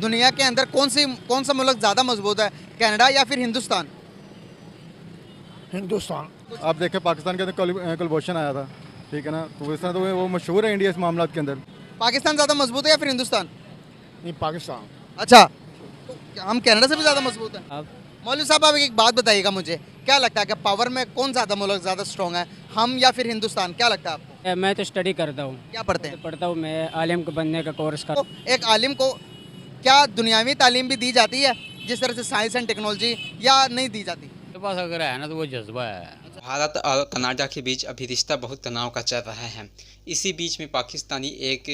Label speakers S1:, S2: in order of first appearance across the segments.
S1: दुनिया के अंदर कौन सा मुल्क ज़्यादा मजबूत है, कनाडा या फिर हिंदुस्तान?
S2: हिंदुस्तान।
S3: आप देखें पाकिस्तान के अंदर कुलभूषण आया था, ठीक है ना, तो इस तरह तो वो मशहूर है इंडिया इस मामला के अंदर।
S1: पाकिस्तान ज़्यादा मजबूत है या फिर हिंदुस्तान?
S2: नहीं, पाकिस्तान।
S1: अच्छा, तो क्या हम कनाडा से भी ज़्यादा मजबूत हैं?
S4: अब
S1: मौलवी साहब, आप एक बात बताइएगा मुझे, क्या लगता है कि पावर में कौन ज़्यादा मुल्क ज़्यादा स्ट्रॉन्ग है, हम या फिर हिंदुस्तान? क्या लगता है आपको?
S4: मैं तो स्टडी करता हूँ,
S1: क्या पढ़ते हैं?
S4: पढ़ता हूँ, मैं आलिम को बनने का कोर्स कर।
S1: तो एक आलिम को क्या दुनियावी तालीम भी दी जाती है जिस तरह से साइंस एंड टेक्नोलॉजी, या नहीं दी जाती?
S5: के पास अगर है ना तो वो जज्बा है।
S6: भारत और कनाडा के बीच अभी रिश्ता बहुत तनाव का चल रहा है। इसी बीच में पाकिस्तानी एक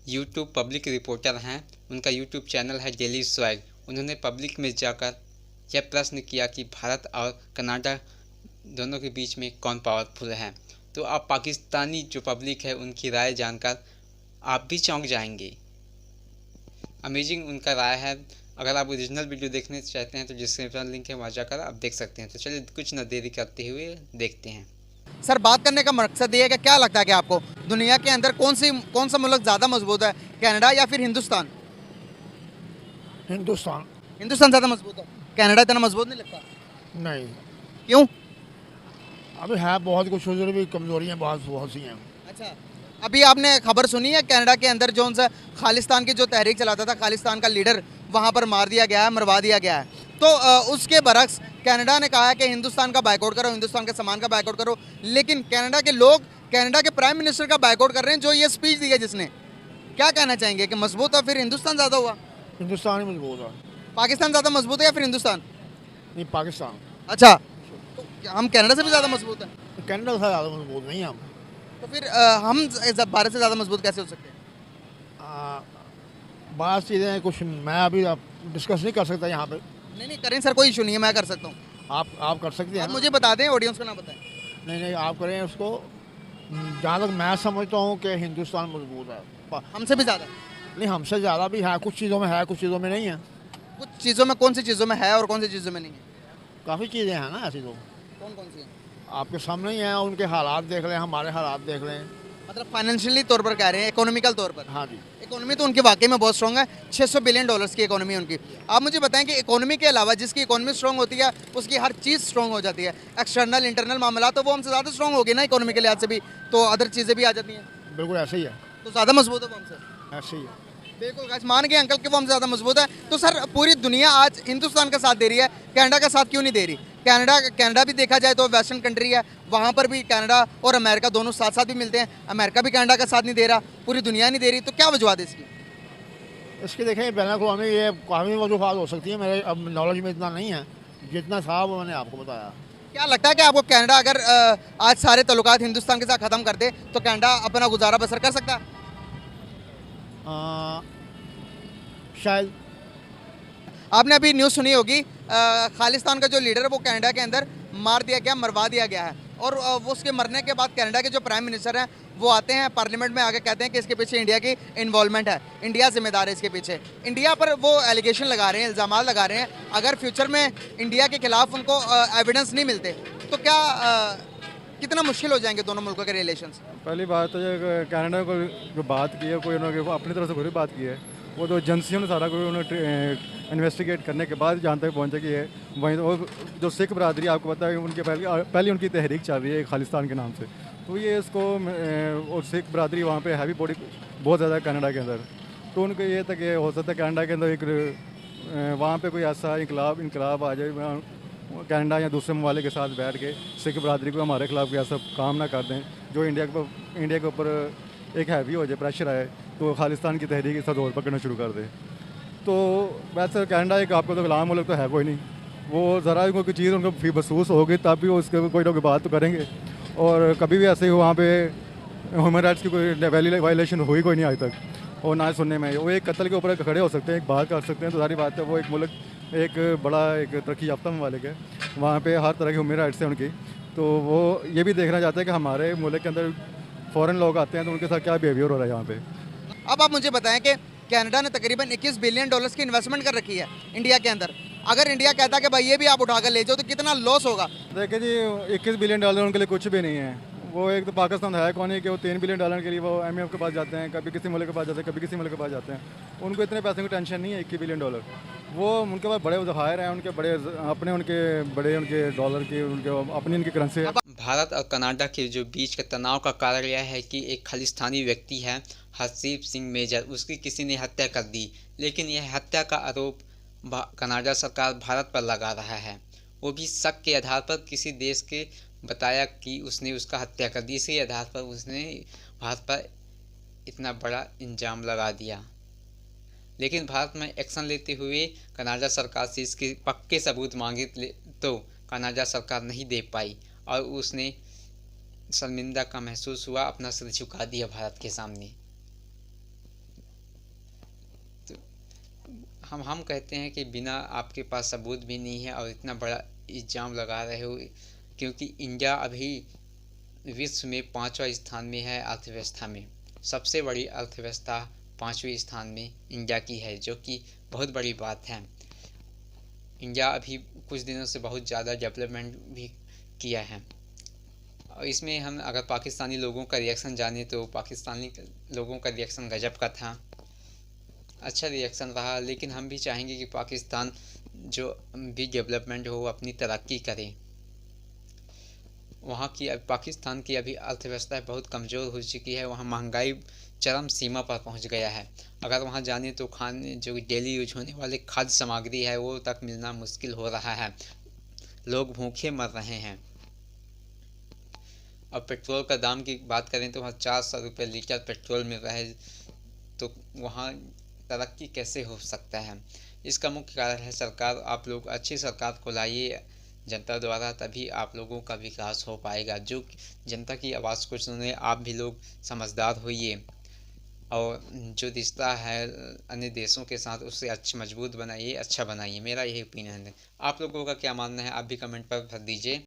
S6: यूट्यूब पब्लिक रिपोर्टर हैं, उनका यूट्यूब चैनल है डेली स्वैग। उन्होंने पब्लिक में जाकर यह प्रश्न किया कि भारत और कनाडा दोनों के बीच में कौन पावरफुल है। तो आप पाकिस्तानी जो पब्लिक है उनकी राय जानकर आप भी चौंक जाएंगे। अमेजिंग उनका राय है। अगर आप ओरिजिनल वीडियो देखने चाहते हैं तो डिस्क्रिप्शन लिंक है, वहाँ जाकर आप देख सकते हैं। तो चलिए कुछ न देरी करते हुए देखते हैं।
S1: सर, बात करने का मकसद ये है कि क्या लगता है कि आपको दुनिया के अंदर कौन सा मुल्क ज़्यादा मजबूत है, कनाडा या फिर हिंदुस्तान?
S2: हिंदुस्तान।
S1: हिंदुस्तान ज़्यादा मजबूत है, कनाडा इतना मजबूत नहीं लगता?
S2: नहीं,
S1: क्यों?
S2: अभी है बहुत कुछ, उधर भी कमजोरियाँ बहुत सी हैं।
S1: अच्छा, अभी आपने खबर सुनी है कनाडा के अंदर जो सा खालिस्तान की जो तहरीक चलाता था, खालिस्तान का लीडर वहाँ पर मार दिया गया है, मरवा दिया गया है। तो उसके बरक्स कनाडा ने कहा है कि हिंदुस्तान का बाइकआउट करो, हिंदुस्तान के सामान का बाइकआउट करो, लेकिन कनाडा के लोग कनाडा के प्राइम मिनिस्टर का बाइकआउट कर रहे हैं जो ये स्पीच दी है जिसने। क्या कहना चाहेंगे कि मजबूत है फिर हिंदुस्तान ज़्यादा हुआ?
S2: हिंदुस्तान ही मजबूत है।
S1: पाकिस्तान ज़्यादा मजबूत है या फिर हिंदुस्तान?
S2: नहीं, पाकिस्तान।
S1: अच्छा, तो क्या हम कनाडा से भी ज़्यादा मजबूत हैं?
S2: कनाडा से ज़्यादा मजबूत नहीं हम।
S1: तो फिर हम भारत से ज़्यादा मजबूत कैसे हो सकते हैं?
S2: बात चीज़ें हैं, कुछ मैं अभी डिस्कस नहीं कर सकता यहाँ पे।
S1: नहीं करें सर, कोई इशू नहीं है, मैं कर सकता हूँ।
S2: आप कर सकते हैं
S1: आप
S2: ना?
S1: मुझे बता दें, ऑडियंस को ना बताएं।
S2: नहीं, आप करें उसको। जहाँ तक मैं समझता हूँ कि हिंदुस्तान मजबूत है।
S1: हमसे भी ज़्यादा?
S2: नहीं, हमसे ज़्यादा भी है, कुछ चीज़ों में है, कुछ चीज़ों में नहीं है।
S1: कुछ चीज़ों में कौन सी चीज़ों में है और कौन सी चीज़ों में नहीं है?
S2: काफ़ी चीज़ें हैं ना ऐसी, तो
S1: कौन कौन सी है?
S2: आपके सामने ही हैं। उनके हालात देख लें, हमारे हालात देख लें।
S1: मतलब फाइनेंशियली तौर पर कह रहे हैं, इकोनॉमिकल तौर पर?
S2: हाँ जी।
S1: इकोनॉमी तो उनकी वाकई में बहुत स्ट्रॉन्ग है, $600 बिलियन की इकोनॉमी है उनकी। आप मुझे बताएं कि इकोनॉमी के अलावा जिसकी इकोनॉमी स्ट्रॉन्ग होती है उसकी हर चीज़ स्ट्रॉन्ग हो जाती है। एक्सटर्नल इंटरनल मामला तो वो हमसे ज़्यादा स्ट्रॉन्ग होगी ना इकोनॉमी के लिहाज से भी, तो अदर चीज़ें भी आ जाती हैं।
S2: बिल्कुल ऐसे ही है।
S1: तो ज़्यादा मजबूत है वो हमसे?
S2: ऐसे ही है।
S1: बिल्कुल गाइस, मान गए अंकल कि वो हमसे ज़्यादा मजबूत है। तो सर, पूरी दुनिया आज हिंदुस्तान का साथ दे रही है, कनाडा का साथ क्यों नहीं दे रही? कनाडा भी देखा जाए तो वेस्टर्न कंट्री है, वहाँ पर भी कनाडा और अमेरिका दोनों साथ साथ भी मिलते हैं। अमेरिका भी कनाडा का साथ नहीं दे रहा, पूरी दुनिया नहीं दे रही, तो क्या वजूहत है इसकी?
S2: इसकी देखें बैन-अल-अक़वामी ये काफ़ी वजूहात हो सकती है, मेरे अब नॉलेज में इतना नहीं है जितना साहब मैंने आपको बताया।
S1: क्या लगता है कि आपको कनाडा अगर आज सारे तल्लुकात हिंदुस्तान के साथ ख़त्म कर दे तो कनाडा अपना गुजारा बसर कर सकता है?
S2: शायद।
S1: आपने अभी न्यूज़ सुनी होगी, खालिस्तान का जो लीडर है वो कनाडा के अंदर मार दिया गया, मरवा दिया गया है, और वो उसके मरने के बाद कनाडा के जो प्राइम मिनिस्टर हैं वो आते हैं पार्लियामेंट में आके कहते हैं कि इसके पीछे इंडिया की इन्वॉल्वमेंट है, इंडिया जिम्मेदार है इसके पीछे। इंडिया पर वो एलिगेशन लगा रहे हैं, इल्ज़ाम लगा रहे हैं। अगर फ्यूचर में इंडिया के खिलाफ उनको एविडेंस नहीं मिलते तो क्या कितना मुश्किल हो जाएंगे दोनों मुल्कों के रिलेशंस?
S3: पहली बात तो ये कनाडा को जो बात की है, कोई उन्होंने अपनी तरफ से कोई बात की है, वो तो एजेंसियों ने सारा कोई उन्होंने इन्वेस्टिगेट करने के बाद जहाँ तक पहुँचे कि ये वहीं और जो सिख बरादरी आपको पता है उनके पहले उनकी तहरीक चल रही है खालिस्तान के नाम से, तो ये इसको और सिख बरादरी वहाँ पे हैवी बॉडी बहुत ज़्यादा है कनाडा के अंदर, तो उनको ये तक ये हो सकता है कनाडा के अंदर एक वहाँ पे कोई ऐसा इनकलाब आ जाए, कनाडा या दूसरे ममालिक के साथ बैठ के सिख बरादरी को हमारे खिलाफ कोई ऐसा काम ना कर दें जो इंडिया के ऊपर एक हैवी हो जाए, प्रेशर आए तो खालिस्तान की तहरीक इसका दौर पकड़ना शुरू कर दे। तो वैसे कनाडा एक आपको तो गुलाम मुल्क तो है कोई नहीं, वो ज़रा कोई चीज़ उनको फी महसूस होगी तब भी वो उसके कोई ना कोई बात तो करेंगे, और कभी भी ऐसे ही वहाँ पे ह्यूमन राइट्स की कोई वायलेशन हुई कोई नहीं आज तक, और ना सुनने में वो एक कत्ल के ऊपर खड़े हो सकते हैं, एक बात कर सकते हैं, तो सारी बात है वो एक मुल्क एक बड़ा एक तरक्की याफ्ता ममालिक है, वहाँ पे हर तरह की ह्यूमन राइट्स है उनकी, तो वो ये भी देखना चाहते हैं कि हमारे मुल्क के अंदर फ़ॉरेन लोग आते हैं तो उनके साथ क्या बिहेवियर हो रहा है यहाँ पे।
S1: अब आप मुझे बताएं कि कनाडा ने तकरीबन $21 बिलियन की इन्वेस्टमेंट कर रखी है इंडिया के अंदर। अगर इंडिया कहता है कि भाई ये भी आप उठाकर ले जाओ तो कितना लॉस होगा?
S3: देखिए जी, $21 बिलियन उनके लिए कुछ भी नहीं है, वो एक तो पाकिस्तान है कौन है कि वो $3 बिलियन के लिए वो IMF के पास जाते हैं, कभी किसी मुल्क के पास जाते हैं, कभी किसी मुल्क के पास जाते हैं। उनको इतने पैसे की टेंशन नहीं है, $21 बिलियन। वो उनके पास बड़े ज़खायर हैं, उनके बड़े अपने उनके डॉलर की उनके अपनी उनकी करेंसी है।
S6: भारत और कनाडा के जो बीच का तनाव का कारण यह है कि एक खालिस्तानी व्यक्ति है हरदीप सिंह मेजर, उसकी किसी ने हत्या कर दी, लेकिन यह हत्या का आरोप कनाडा सरकार भारत पर लगा रहा है, वो भी शक के आधार पर। किसी देश के बताया कि उसने उसका हत्या कर दी, इसी आधार पर उसने भारत पर इतना बड़ा इल्ज़ाम लगा दिया। लेकिन भारत में एक्शन लेते हुए कनाडा सरकार से इसके पक्के सबूत मांगे तो कनाडा सरकार नहीं दे पाई और उसने शर्मिंदा का महसूस हुआ, अपना सिर झुका दिया भारत के सामने। तो हम कहते हैं कि बिना आपके पास सबूत भी नहीं है और इतना बड़ा इल्ज़ाम लगा रहे हो, क्योंकि इंडिया अभी विश्व में 5वां स्थान में है अर्थव्यवस्था में। सबसे बड़ी अर्थव्यवस्था 5वें स्थान में इंडिया की है, जो कि बहुत बड़ी बात है। इंडिया अभी कुछ दिनों से बहुत ज़्यादा डेवलपमेंट भी किया है। और इसमें हम अगर पाकिस्तानी लोगों का रिएक्शन जाने तो पाकिस्तानी लोगों का रिएक्शन गजब का था, अच्छा रिएक्शन रहा। लेकिन हम भी चाहेंगे कि पाकिस्तान जो भी डेवलपमेंट हो अपनी तरक्की करे। वहाँ की पाकिस्तान की अभी अर्थव्यवस्था बहुत कमज़ोर हो चुकी है, वहाँ महंगाई चरम सीमा पर पहुँच गया है। अगर वहाँ जाने तो खाने जो डेली यूज होने वाले खाद्य सामग्री है वो तक मिलना मुश्किल हो रहा है, लोग भूखे मर रहे हैं। और पेट्रोल का दाम की बात करें तो वहाँ 400 रुपये लीटर पेट्रोल मिल रहा है, तो वहाँ तरक्की कैसे हो सकता है। इसका मुख्य कारण है सरकार। आप लोग अच्छी सरकार को लाइए जनता द्वारा, तभी आप लोगों का विकास हो पाएगा। जो जनता की आवाज़ को सुने, आप भी लोग समझदार होइए और जो रिश्ता है अन्य देशों के साथ उससे अच्छा मजबूत बनाइए, अच्छा बनाइए। मेरा यही ओपिनियन है। आप लोगों का क्या मानना है आप भी कमेंट पर भर दीजिए।